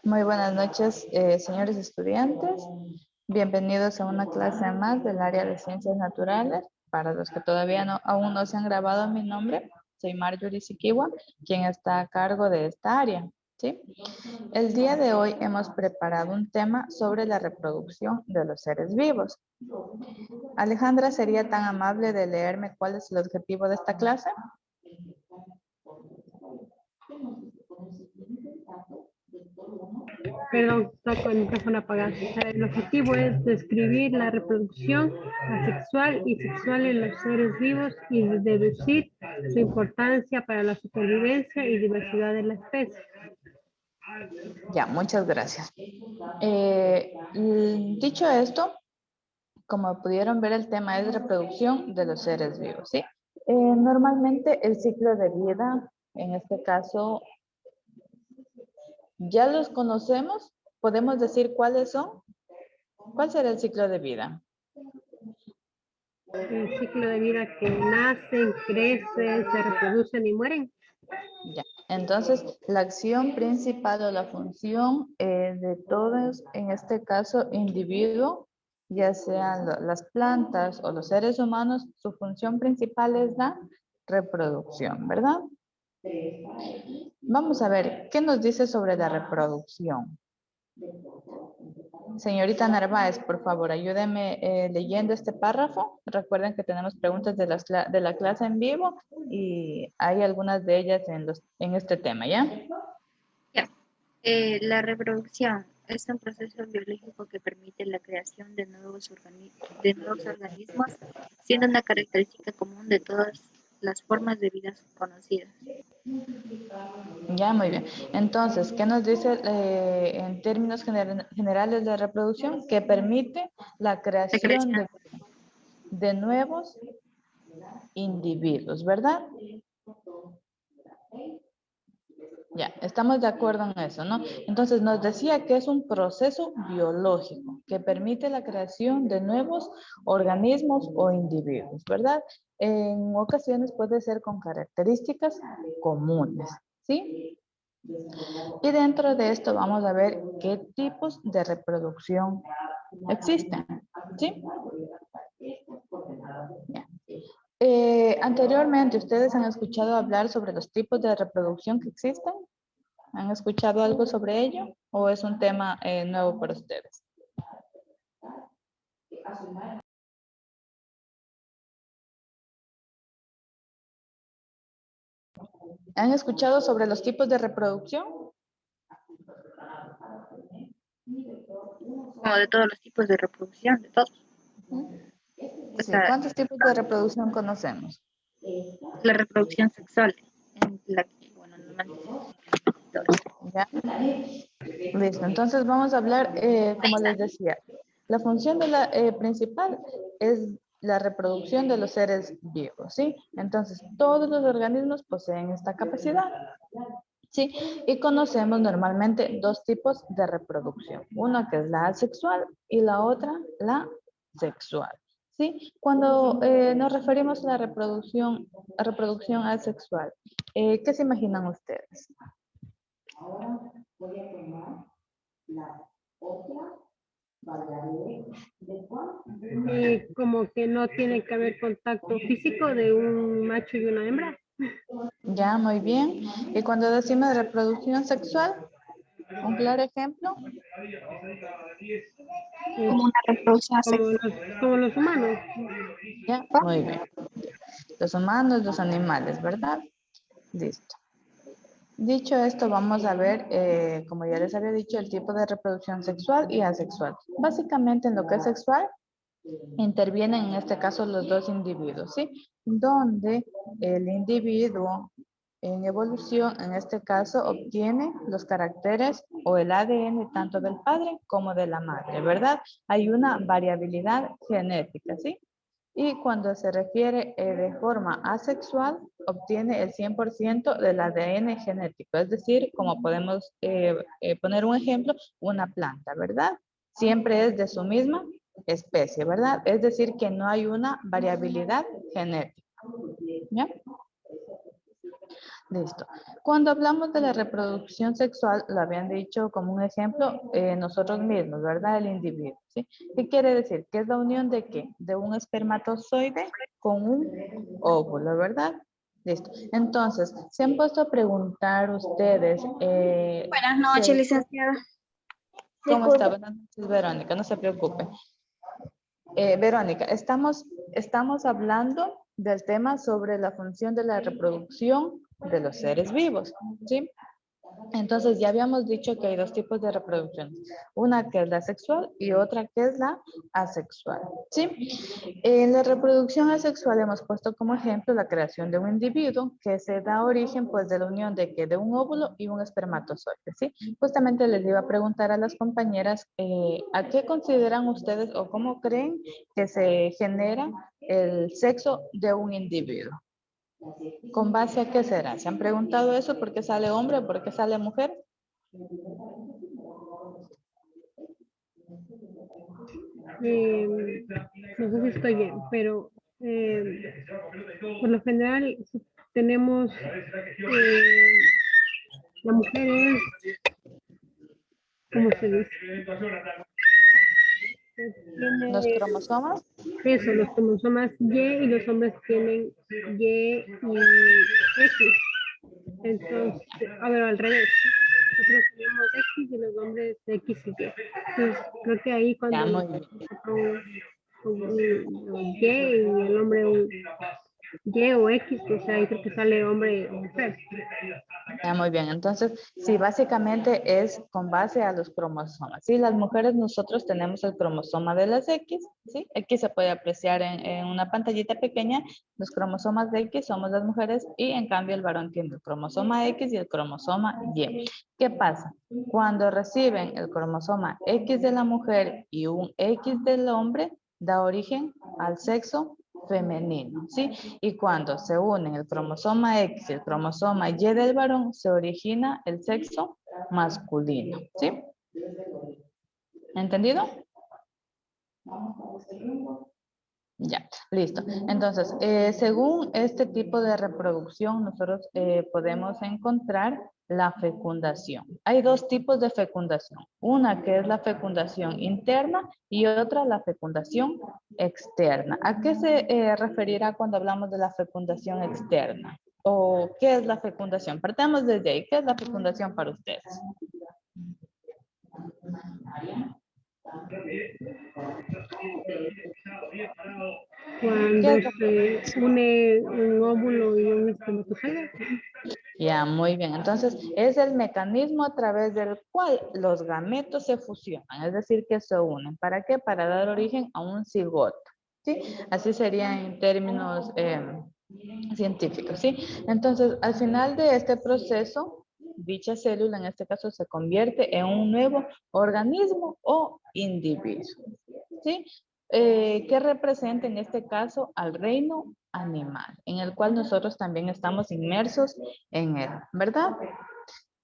Muy buenas noches, señores estudiantes. Bienvenidos a una clase más del área de Ciencias Naturales. Para los que todavía aún no se han grabado mi nombre, soy Marjorie Sikiwa, quien está a cargo de esta área, ¿sí? El día de hoy hemos preparado un tema sobre la reproducción de los seres vivos. Alejandra, ¿sería tan amable de leerme cuál es el objetivo de esta clase? Perdón, está con el micrófono apagado. El objetivo es describir la reproducción asexual y sexual en los seres vivos y deducir su importancia para la supervivencia y diversidad de la especie. Ya, muchas gracias. Dicho esto, como pudieron ver, el tema es reproducción de los seres vivos, ¿sí? Normalmente el ciclo de vida, en este caso, ya los conocemos. ¿Podemos decir cuáles son? ¿Cuál será el ciclo de vida? El ciclo de vida que nacen, crecen, se reproducen y mueren. Ya. Entonces, la acción principal o la función de todos, en este caso, individuo, ya sean las plantas o los seres humanos, su función principal es la reproducción, ¿verdad? Vamos a ver, ¿qué nos dice sobre la reproducción? Señorita Narváez, por favor, ayúdeme leyendo este párrafo. Recuerden que tenemos preguntas de la clase en vivo y hay algunas de ellas en este tema, ¿ya? Ya. La reproducción es un proceso biológico que permite la creación de nuevos organismos, siendo una característica común de todas las formas de vida conocidas. Ya, muy bien. Entonces, ¿qué nos dice en términos generales de reproducción? Que permite la creación de nuevos individuos, ¿verdad? Ya, estamos de acuerdo en eso, ¿no? Entonces nos decía que es un proceso biológico que permite la creación de nuevos organismos o individuos, ¿verdad? En ocasiones puede ser con características comunes, ¿sí? Y dentro de esto vamos a ver qué tipos de reproducción existen, ¿sí? Ya. Anteriormente, ¿ustedes han escuchado hablar sobre los tipos de reproducción que existen? ¿Han escuchado algo sobre ello o es un tema nuevo para ustedes? ¿Han escuchado sobre los tipos de reproducción? Como de todos los tipos de reproducción, de todos. O Sí, sea, ¿cuántos tipos de reproducción conocemos? la reproducción sexual, en la que, bueno, normalmente ¿Ya? Listo, entonces vamos a hablar, como les decía, la función de la principal es la reproducción de los seres vivos, ¿sí? Entonces, todos los organismos poseen esta capacidad, ¿sí? Y conocemos normalmente dos tipos de reproducción, una que es la asexual y la otra la sexual, ¿sí? Cuando nos referimos a la reproducción asexual, ¿qué se imaginan ustedes? Ahora voy a tomar la otra variable de cuál. Como que no tiene que haber contacto físico de un macho y una hembra. Ya, muy bien. Y cuando decimos reproducción sexual, un claro ejemplo. como una reproducción sexual. Como los humanos. Ya, muy bien. Los humanos, los animales, ¿verdad? Listo. Dicho esto, vamos a ver, como ya les había dicho, el tipo de reproducción sexual y asexual. Básicamente, en lo que es sexual, intervienen en este caso los dos individuos, ¿sí? Donde el individuo en evolución, en este caso, obtiene los caracteres o el ADN tanto del padre como de la madre, ¿verdad? Hay una variabilidad genética, ¿sí? Y cuando se refiere de forma asexual, obtiene el 100% del ADN genético. Es decir, como podemos poner un ejemplo, una planta, ¿verdad? Siempre es de su misma especie, ¿verdad? Es decir, que no hay una variabilidad genética. ¿Ya? Listo. Cuando hablamos de la reproducción sexual, lo habían dicho como un ejemplo nosotros mismos, ¿verdad? El individuo, ¿sí? ¿Qué quiere decir? Que es la unión de qué? De un espermatozoide con un óvulo, ¿verdad? Listo. Entonces, se han puesto a preguntar ustedes, Buenas noches, licenciada. ¿cómo Disculpe. está? Buenas noches, Verónica, no se preocupe. Verónica, estamos hablando del tema sobre la función de la reproducción de los seres vivos, ¿sí? Entonces ya habíamos dicho que hay dos tipos de reproducción, una que es la sexual y otra que es la asexual, ¿sí? En la reproducción asexual hemos puesto como ejemplo la creación de un individuo que se da origen pues de la unión de un óvulo y un espermatozoide, ¿sí? Justamente les iba a preguntar a las compañeras ¿a qué consideran ustedes o cómo creen que se genera el sexo de un individuo? ¿Con base a qué será? ¿Se han preguntado eso? ¿Por qué sale hombre o por qué sale mujer? No sé si estoy bien, pero por lo general tenemos la mujer es, ¿cómo se dice? ¿Los Tiene cromosomas? eso, los cromosomas Y los hombres tienen Y y X. Entonces, a ver, al revés. Nosotros tenemos X y los hombres X y Y. Entonces, creo que ahí cuando Ya, muy un bien. Y y el hombre un Y o X, pues ahí creo que sale hombre o mujer. Ya, muy bien. Entonces, sí, básicamente es con base a los cromosomas. Sí, las mujeres nosotros tenemos el cromosoma de las X, ¿sí? Aquí se puede apreciar en una pantallita pequeña los cromosomas de X, somos las mujeres, y en cambio el varón tiene el cromosoma X y el cromosoma Y. ¿Qué pasa? Cuando reciben el cromosoma X de la mujer y un X del hombre, da origen al sexo femenino, ¿sí? Y cuando se unen el cromosoma X y el cromosoma Y del varón, se origina el sexo masculino, ¿sí? ¿Entendido? Ya, listo. Entonces, según este tipo de reproducción, nosotros podemos encontrar la fecundación. Hay dos tipos de fecundación. Una que es la fecundación interna y otra la fecundación externa. ¿A qué se referirá cuando hablamos de la fecundación externa? ¿O qué es la fecundación? Partamos desde ahí. ¿Qué es la fecundación para ustedes? ¿Qué Cuando es la se une un óvulo y un espermatozoide. Ya, muy bien. Entonces, es el mecanismo a través del cual los gametos se fusionan, es decir, que se unen. ¿Para qué? Para dar origen a un cigoto, ¿sí? Así sería en términos científicos, ¿sí? Entonces, al final de este proceso, dicha célula, en este caso, se convierte en un nuevo organismo o individuo, ¿sí? Que representa en este caso al reino animal, en el cual nosotros también estamos inmersos en él, ¿verdad?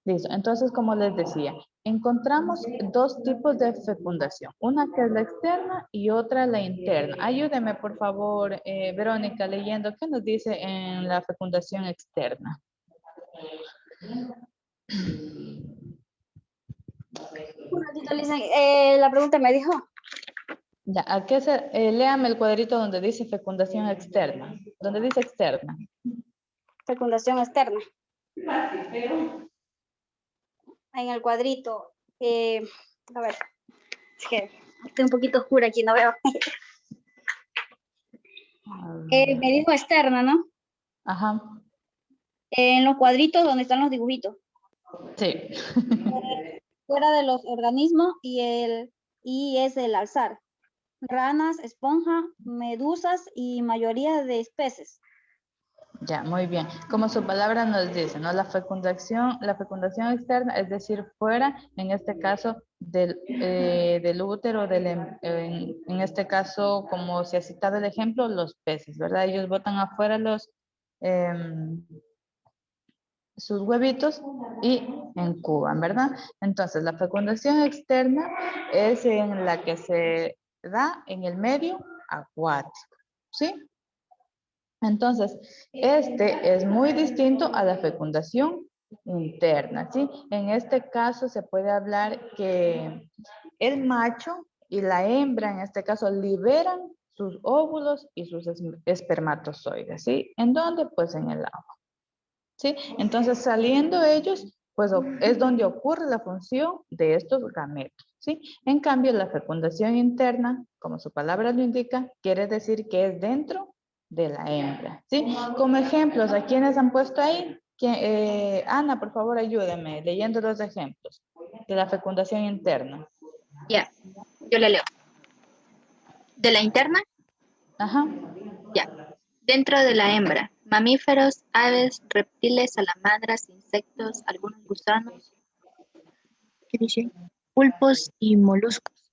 Listo. Entonces, como les decía, encontramos dos tipos de fecundación, una que es la externa y otra la interna. Ayúdeme, por favor, Verónica, leyendo qué nos dice en la fecundación externa. Un ratito, la pregunta me dijo. Ya, ¿a qué se, léame el cuadrito donde dice fecundación externa, donde dice externa. Fecundación externa. En el cuadrito. A ver, es que estoy un poquito oscura aquí, no veo. Me dijo externa, ¿no? Ajá, En los cuadritos donde están los dibujitos. sí. Fuera de los organismos y es el alzar. Ranas, esponja, medusas y mayoría de especies. Ya, muy bien. Como su palabra nos dice, ¿no? La fecundación externa, es decir, fuera, en este caso, del útero, en este caso, como se ha citado el ejemplo, los peces, ¿verdad? Ellos botan afuera sus huevitos y incuban, ¿verdad? Entonces, la fecundación externa es en la que se da en el medio acuático, ¿sí? Entonces, este es muy distinto a la fecundación interna, ¿sí? En este caso se puede hablar que el macho y la hembra, en este caso, liberan sus óvulos y sus espermatozoides, ¿sí? ¿En dónde? Pues en el agua, ¿sí? Entonces, saliendo ellos, pues es donde ocurre la función de estos gametos, ¿sí? En cambio, la fecundación interna, como su palabra lo indica, quiere decir que es dentro de la hembra, ¿sí? Como ejemplos, ¿a quiénes han puesto ahí? Ana, por favor, ayúdeme leyendo los ejemplos de la fecundación interna. Ya, yo le leo. De la interna, Ajá. ya. Dentro de la hembra, mamíferos, aves, reptiles, salamandras, insectos, algunos gusanos, ¿qué dice? Pulpos y moluscos.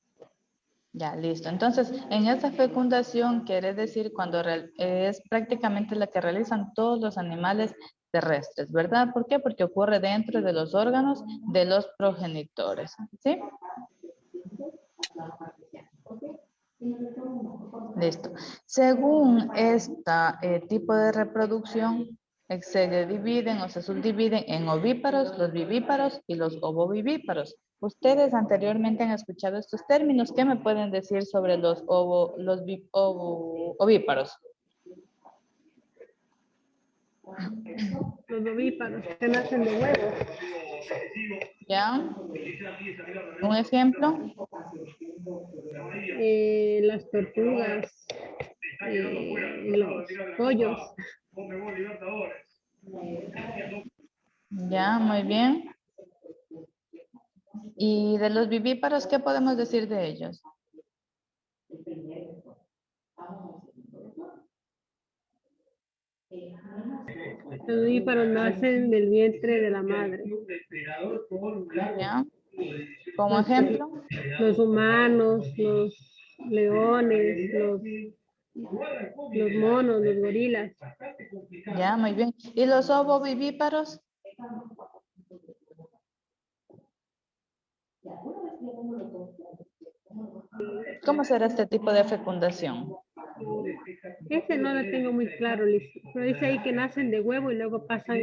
Ya, listo. Entonces, en esta fecundación quiere decir cuando es prácticamente la que realizan todos los animales terrestres, ¿verdad? ¿Por qué? Porque ocurre dentro de los órganos de los progenitores, ¿sí? Listo. Según este tipo de reproducción, se dividen o se subdividen en ovíparos, los vivíparos y los ovovivíparos. Ustedes anteriormente han escuchado estos términos. ¿Qué me pueden decir sobre los ovíparos? Los ovíparos que nacen de huevos. ¿Ya? Un ejemplo. Las tortugas, los pollos. Ya, muy bien. ¿Y de los vivíparos qué podemos decir de ellos? Los ovíparos nacen del vientre de la madre. ¿Ya? Como Los, ejemplo. los humanos, los leones, los monos, los gorilas. Ya, muy bien. ¿Y los ovovivíparos? ¿Cómo será este tipo de fecundación? Ese no lo tengo muy claro, Liz. Pero dice ahí que nacen de huevo y luego pasan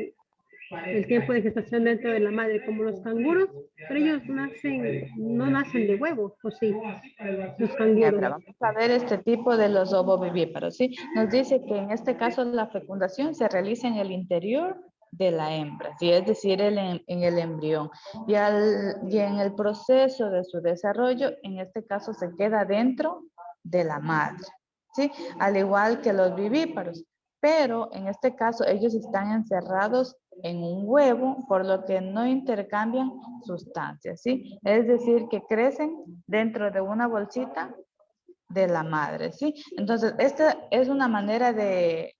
el tiempo de gestación dentro de la madre, como los canguros, pero ellos no nacen de huevo, ¿o sí? Los Ya, canguros. pero vamos a ver este tipo de los ovovivíparos, ¿sí? Nos dice que en este caso la fecundación se realiza en el interior de la hembra, ¿sí? Es decir, en el embrión. Y en el proceso de su desarrollo, en este caso se queda dentro de la madre, ¿sí? Al igual que los vivíparos. Pero en este caso ellos están encerrados en un huevo, por lo que no intercambian sustancias, ¿sí? Es decir, que crecen dentro de una bolsita de la madre, ¿sí? Entonces, esta es una manera de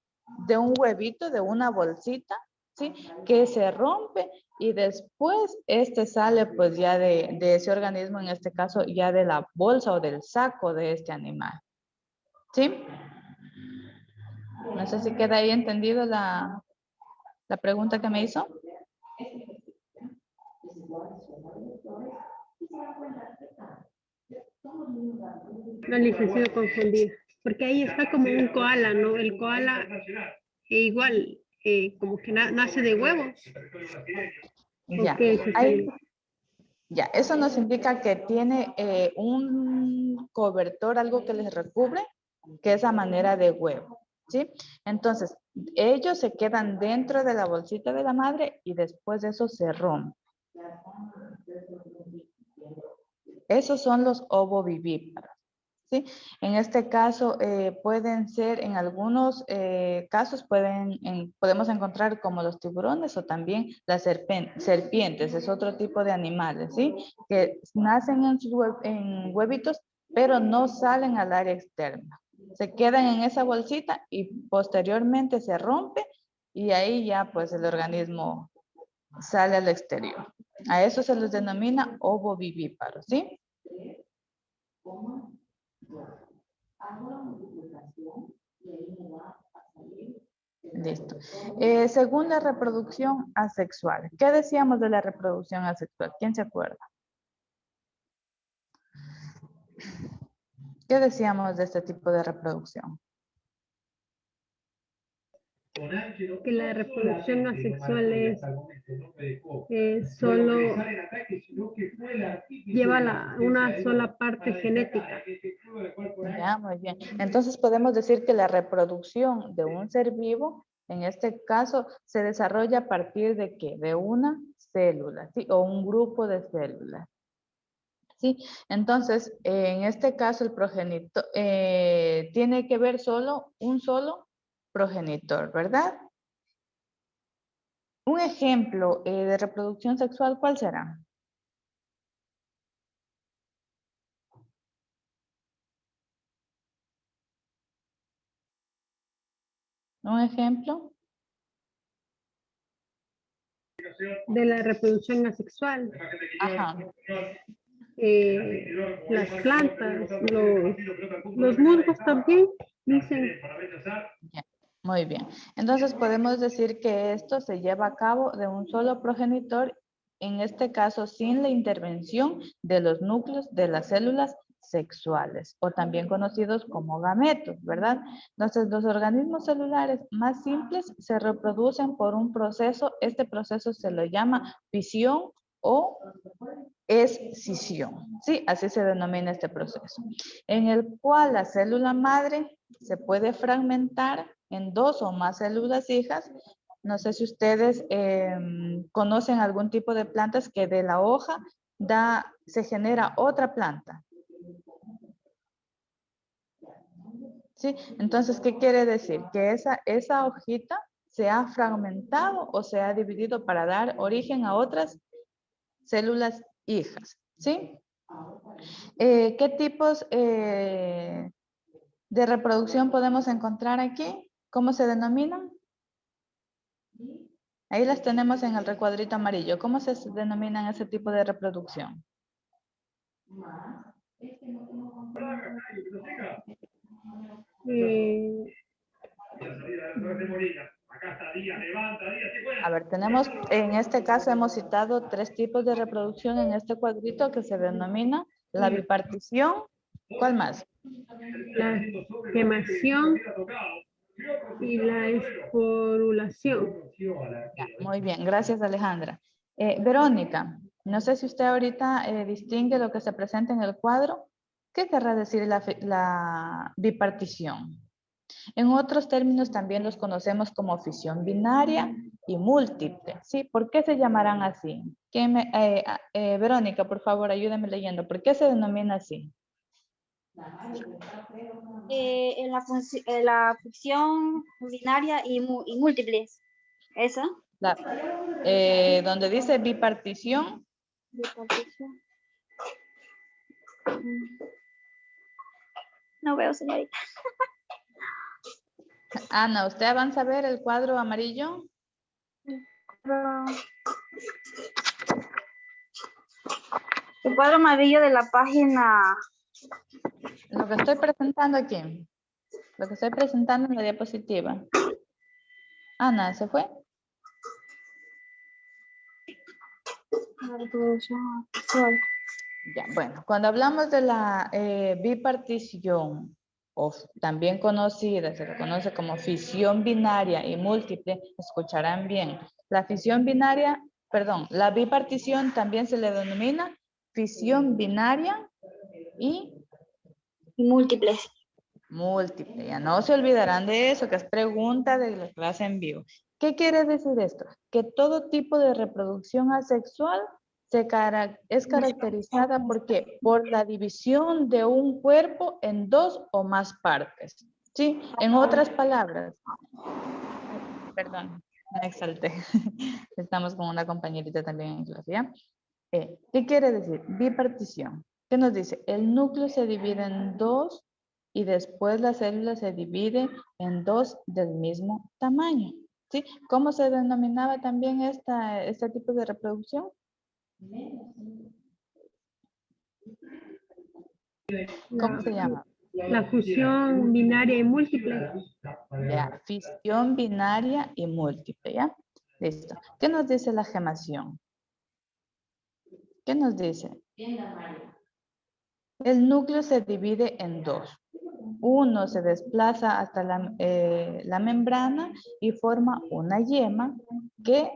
un huevito, de una bolsita, ¿sí? Que se rompe y después este sale pues ya de ese organismo, en este caso ya de la bolsa o del saco de este animal, ¿sí? No sé si queda ahí entendido la pregunta que me hizo. No, licenciado, confundida. Porque ahí está como un koala, ¿no? El koala igual, como que nace de huevos. Ya, ¿O qué es ahí, eso? ya, eso nos indica que tiene un cobertor, algo que les recubre, que es a manera de huevo, ¿sí? Entonces, ellos se quedan dentro de la bolsita de la madre y después de eso se rompe. Esos son los ovovivíparos, ¿sí? En este caso, pueden ser, en algunos casos, podemos encontrar como los tiburones o también las serpientes, es otro tipo de animales, ¿sí? Que nacen en huevitos, pero no salen al área externa. Se quedan en esa bolsita y posteriormente se rompe y ahí ya pues el organismo sale al exterior. A eso se les denomina ovovivíparos, ¿sí? Listo. Según la reproducción asexual, ¿qué decíamos de la reproducción asexual? ¿Quién se acuerda? ¿Qué decíamos de este tipo de reproducción? que la reproducción asexual es solo lleva una sola parte genética. Ya, muy bien. Entonces podemos decir que la reproducción de un ser vivo, en este caso, se desarrolla a partir de ¿qué? De una célula, ¿sí? O un grupo de células. ¿Sí? Entonces, en este caso, el progenitor tiene que ver solo un solo progenitor, ¿verdad? Un ejemplo de reproducción sexual, ¿cuál será? ¿Un ejemplo? De la reproducción asexual. Ajá. Las plantas, los musgos también dicen. Ya, muy bien. Entonces podemos decir que esto se lleva a cabo de un solo progenitor, en este caso sin la intervención de los núcleos de las células sexuales, o también conocidos como gametos, ¿verdad? Entonces los organismos celulares más simples se reproducen por un proceso, este proceso se lo llama fisión o escisión, ¿sí? Así se denomina este proceso, en el cual la célula madre se puede fragmentar en dos o más células hijas. No sé si ustedes conocen algún tipo de plantas que de la hoja se genera otra planta. ¿Sí? Entonces, ¿qué quiere decir? Que esa hojita se ha fragmentado o se ha dividido para dar origen a otras células hijas, ¿sí? ¿Qué tipos de reproducción podemos encontrar aquí? ¿Cómo se denominan? Ahí las tenemos en el recuadrito amarillo. ¿Cómo se denominan ese tipo de reproducción? A ver, tenemos, en este caso hemos citado 3 tipos de reproducción en este cuadrito que se denomina la bipartición. ¿Cuál más? La gemación y la esporulación. Ya, muy bien, gracias Alejandra. Verónica, no sé si usted ahorita distingue lo que se presenta en el cuadro. ¿Qué querrá decir la bipartición? En otros términos también los conocemos como fisión binaria y múltiple, ¿sí? ¿Por qué se llamarán así? Verónica, por favor, ayúdame leyendo. ¿Por qué se denomina así? En la función binaria y múltiples. ¿Esa? Donde dice bipartición. Bipartición. No veo, señorita. Ana, ¿usted avanza a ver el cuadro amarillo? El cuadro amarillo de la página. Lo que estoy presentando aquí. Lo que estoy presentando en la diapositiva. Ana, ¿se fue? La reproducción sexual. Ya, bueno, cuando hablamos de la bipartición, o también conocida, se le conoce como fisión binaria y múltiple, escucharán bien. La fisión binaria, perdón, la bipartición también se le denomina fisión binaria y Múltiples. múltiple. Ya no se olvidarán de eso, que es pregunta de la clase en vivo. ¿Qué quiere decir esto? Que todo tipo de reproducción asexual es caracterizada ¿por qué? Por la división de un cuerpo en dos o más partes. ¿Sí? En otras palabras, perdón, me exalté. Estamos con una compañerita también en clase, ¿ya? ¿Qué quiere decir? Bipartición. ¿Qué nos dice? El núcleo se divide en dos y después la célula se divide en dos del mismo tamaño. ¿Sí? ¿Cómo se denominaba también este tipo de reproducción? ¿Cómo se llama? La fusión binaria y múltiple. Ya, fisión binaria y múltiple, ¿ya? Listo. ¿Qué nos dice la gemación? ¿Qué nos dice? El núcleo se divide en dos. Uno se desplaza hasta la membrana y forma una yema que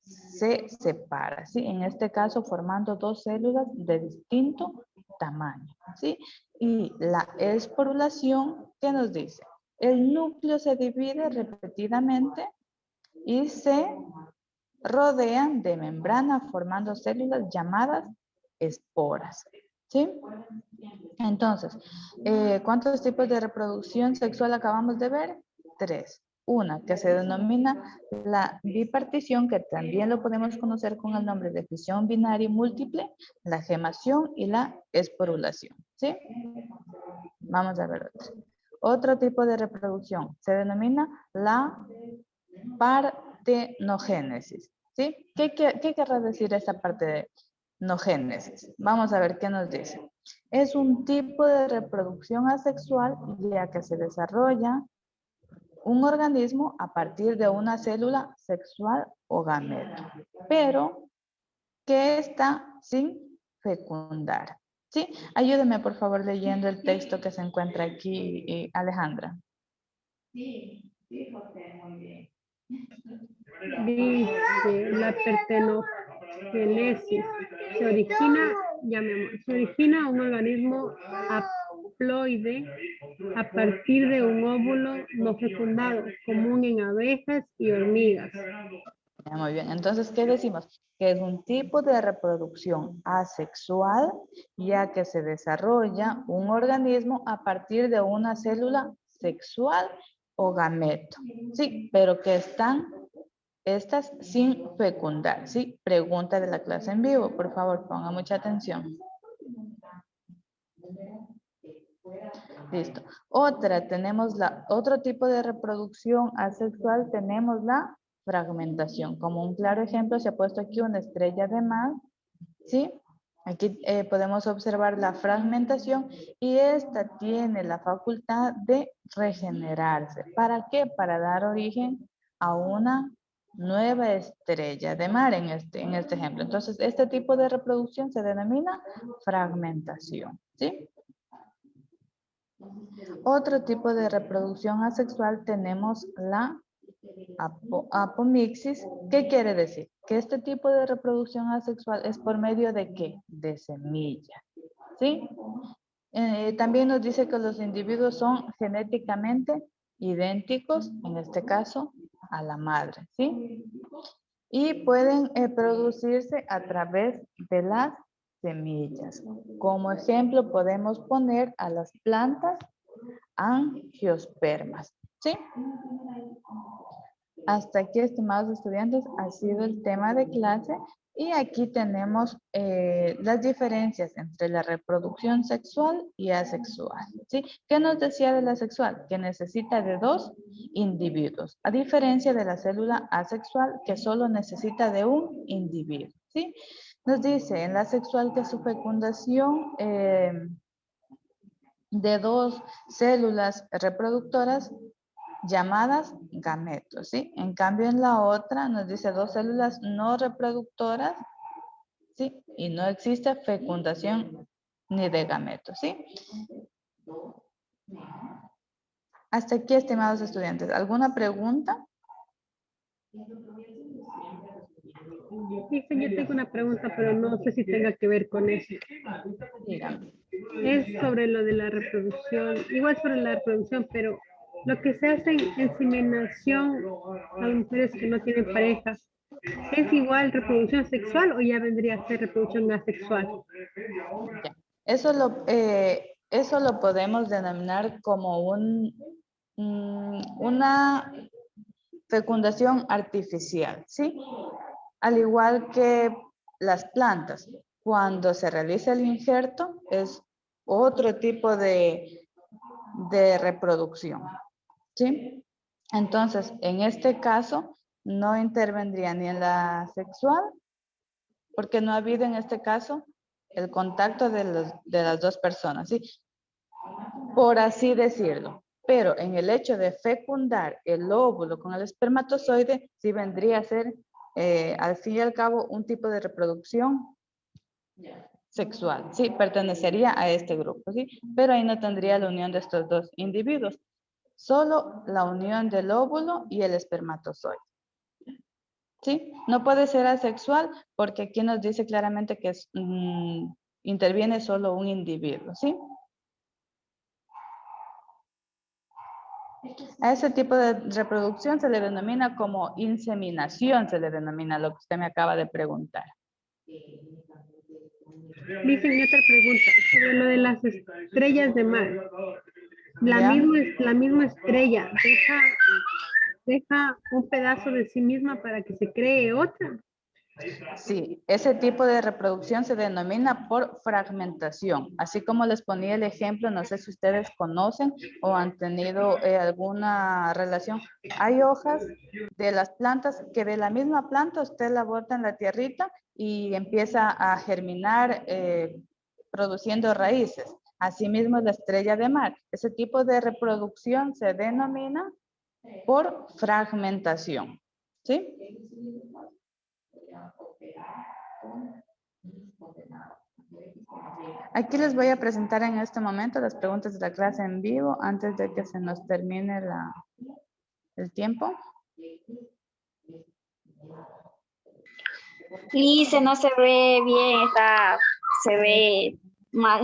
se separa, ¿sí? En este caso formando dos células de distinto tamaño, ¿sí? Y la esporulación, ¿qué nos dice? El núcleo se divide repetidamente y se rodean de membrana formando células llamadas esporas, ¿sí? Entonces, ¿cuántos tipos de reproducción sexual acabamos de ver? 3. Una que se denomina la bipartición, que también lo podemos conocer con el nombre de fisión binaria múltiple, la gemación y la esporulación, ¿sí? Vamos a ver otro. Otro tipo de reproducción se denomina la partenogénesis, ¿sí? ¿Qué querrá decir esa partenogénesis? Vamos a ver qué nos dice. Es un tipo de reproducción asexual ya que se desarrolla un organismo a partir de una célula sexual o gameto, pero que está sin fecundar. ¿Sí? Ayúdeme por favor leyendo el texto que se encuentra aquí, Alejandra. Sí, José, muy bien. Dice, la partenogénesis se origina un organismo haploide a partir de un óvulo no fecundado, común en abejas y hormigas. Muy bien, entonces, ¿qué decimos? Que es un tipo de reproducción asexual, ya que se desarrolla un organismo a partir de una célula sexual o gameto. Sí, pero que están estas sin fecundar. Sí, pregunta de la clase en vivo, por favor, ponga mucha atención. Listo. Otro tipo de reproducción asexual, tenemos la fragmentación. Como un claro ejemplo, se ha puesto aquí una estrella de mar, ¿sí? Aquí podemos observar la fragmentación y esta tiene la facultad de regenerarse. ¿Para qué? Para dar origen a una nueva estrella de mar en este ejemplo. Entonces, este tipo de reproducción se denomina fragmentación, ¿sí? Otro tipo de reproducción asexual tenemos la apomixis. ¿Qué quiere decir? Que este tipo de reproducción asexual es por medio de ¿qué? De semilla, ¿sí? También nos dice que los individuos son genéticamente idénticos, en este caso, a la madre, ¿sí? Y pueden producirse a través de las semillas. Como ejemplo podemos poner a las plantas angiospermas, ¿sí? Hasta aquí, estimados estudiantes, ha sido el tema de clase y aquí tenemos las diferencias entre la reproducción sexual y asexual, ¿sí? ¿Qué nos decía de la sexual? Que necesita de 2 individuos, a diferencia de la célula asexual que solo necesita de un individuo, ¿sí? Nos dice en la sexual que su fecundación de 2 células reproductoras llamadas gametos, ¿sí? En cambio, en la otra nos dice 2 células no reproductoras, ¿sí? Y no existe fecundación ni de gametos, ¿sí? Hasta aquí, estimados estudiantes. ¿Alguna pregunta? Dice, yo tengo una pregunta, pero no sé si tenga que ver con eso. Dígame. Es sobre lo de la reproducción, igual sobre la reproducción, pero lo que se hace en inseminación a mujeres que no tienen pareja, ¿es igual reproducción sexual o ya vendría a ser reproducción asexual? Ya. Eso lo podemos denominar como una fecundación artificial, ¿sí? Al igual que las plantas, cuando se realiza el injerto es otro tipo de reproducción, ¿sí? Entonces, en este caso, no intervendría ni en la sexual, porque no ha habido en este caso el contacto de las dos personas, ¿sí? Por así decirlo. Pero en el hecho de fecundar el óvulo con el espermatozoide, sí vendría a ser, al fin y al cabo, un tipo de reproducción sexual, ¿sí? Pertenecería a este grupo, ¿sí? Pero ahí no tendría la unión de estos dos individuos. Solo la unión del óvulo y el espermatozoide. ¿Sí? No puede ser asexual porque aquí nos dice claramente que interviene solo un individuo, ¿sí? A ese tipo de reproducción se le denomina como inseminación, se le denomina lo que usted me acaba de preguntar. Dicen otra pregunta sobre lo de las estrellas de mar. ¿Ya? La misma estrella deja un pedazo de sí misma para que se cree otra. Sí, ese tipo de reproducción se denomina por fragmentación. Así como les ponía el ejemplo, no sé si ustedes conocen o han tenido alguna relación. Hay hojas de las plantas que de la misma planta usted la bota en la tierrita y empieza a germinar produciendo raíces. Asimismo, la estrella de mar. Ese tipo de reproducción se denomina por fragmentación. ¿Sí? Aquí les voy a presentar en este momento las preguntas de la clase en vivo antes de que se nos termine el tiempo. Lice, no se ve bien, se ve mal.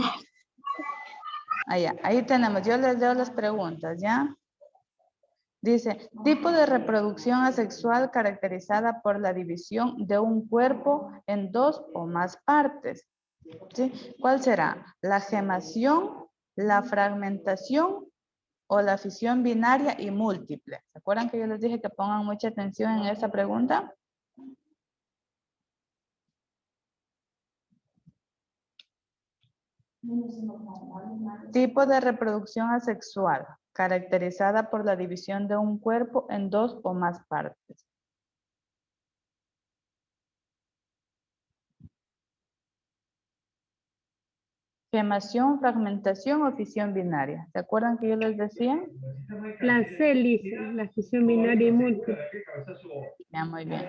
Allá, ahí tenemos, yo les leo las preguntas, ¿ya? Dice, tipo de reproducción asexual caracterizada por la división de un cuerpo en dos o más partes. ¿Sí? ¿Cuál será? ¿La gemación, la fragmentación o la fisión binaria y múltiple? ¿Se acuerdan que yo les dije que pongan mucha atención en esa pregunta? Tipo de reproducción asexual, caracterizada por la división de un cuerpo en dos o más partes. Gemación, fragmentación o fisión binaria. ¿Se acuerdan que yo les decía? La C, la fisión binaria y múltiple. Ya, muy bien.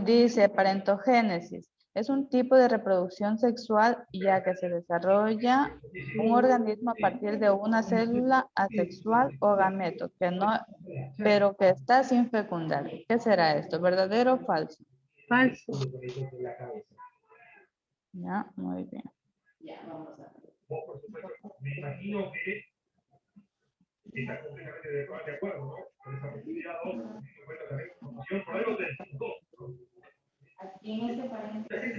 Dice parentogénesis. Es un tipo de reproducción sexual ya que se desarrolla un organismo a partir de una célula asexual o gameto, pero que está sin fecundar. ¿Qué será esto? ¿Verdadero o falso? Falso. Ya, muy bien. Me imagino que está completamente de acuerdo, ¿no? Con esa posibilidad, teniendo en cuenta también la información, por algo tenemos dos. La gente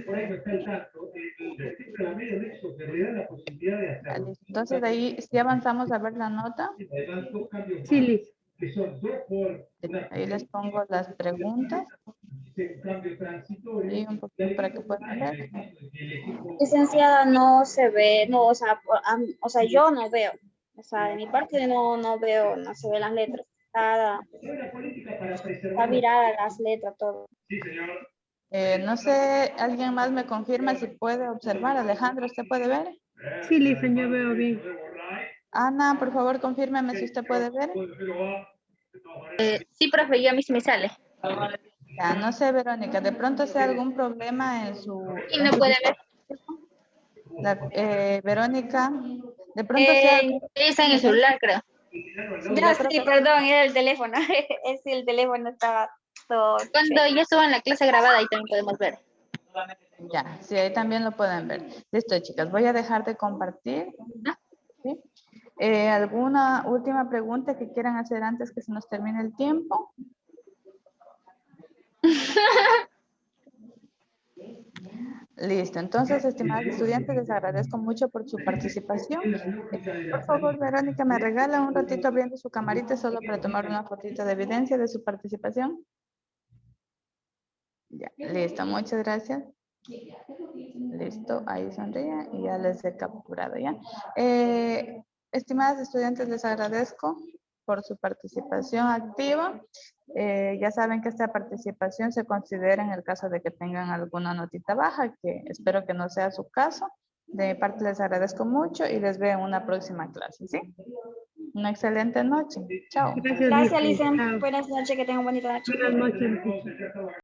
por ahí no está al tanto, el tipo de la media de eso que le da la posibilidad de hacerlo. Entonces de ahí, si avanzamos a ver la nota, Además, dos cambios Sí, más, Liz. que son dos por una ahí les pongo las preguntas un cambio transitorio. y un poquito para que puedan ver. Licenciada, no se ve, no, o sea, yo no veo. O sea, de mi parte no veo, no se ve las letras. Está virada las letras, todo. Sí, señor. No sé, ¿alguien más me confirma si puede observar? Alejandro, ¿usted puede ver? Sí, Liz, yo veo bien. Ana, por favor, confírmeme si usted puede ver. Sí, profe, yo a mí sí me sale. Ya, no sé, Verónica, de pronto sea algún problema en su... ¿Quién me puede ver? Verónica, de pronto sea algún... Está en el celular, creo. Ya Yo creo sí, que perdón, era el teléfono. Es el teléfono estaba todo. Cuando ya estuvo en la clase grabada, ahí también podemos ver. ya, sí, ahí también lo pueden ver. Listo, chicas, voy a dejar de compartir. ¿Sí? ¿Alguna última pregunta que quieran hacer antes que se nos termine el tiempo? Listo, entonces, estimados estudiantes, les agradezco mucho por su participación. Por favor, Verónica, ¿me regala un ratito abriendo su camarita solo para tomar una fotito de evidencia de su participación? Ya, listo, muchas gracias. Listo, ahí sonríe y ya les he capturado ya. Estimados estudiantes, les agradezco por su participación activa. Ya saben que esta participación se considera en el caso de que tengan alguna notita baja, que espero que no sea su caso. De mi parte les agradezco mucho y les veo en una próxima clase, ¿sí? Una excelente noche. Chao. Gracias, Gracias, Liz. Licen. Chao. Buenas noches, que tengan bonita noche. Buenas noches.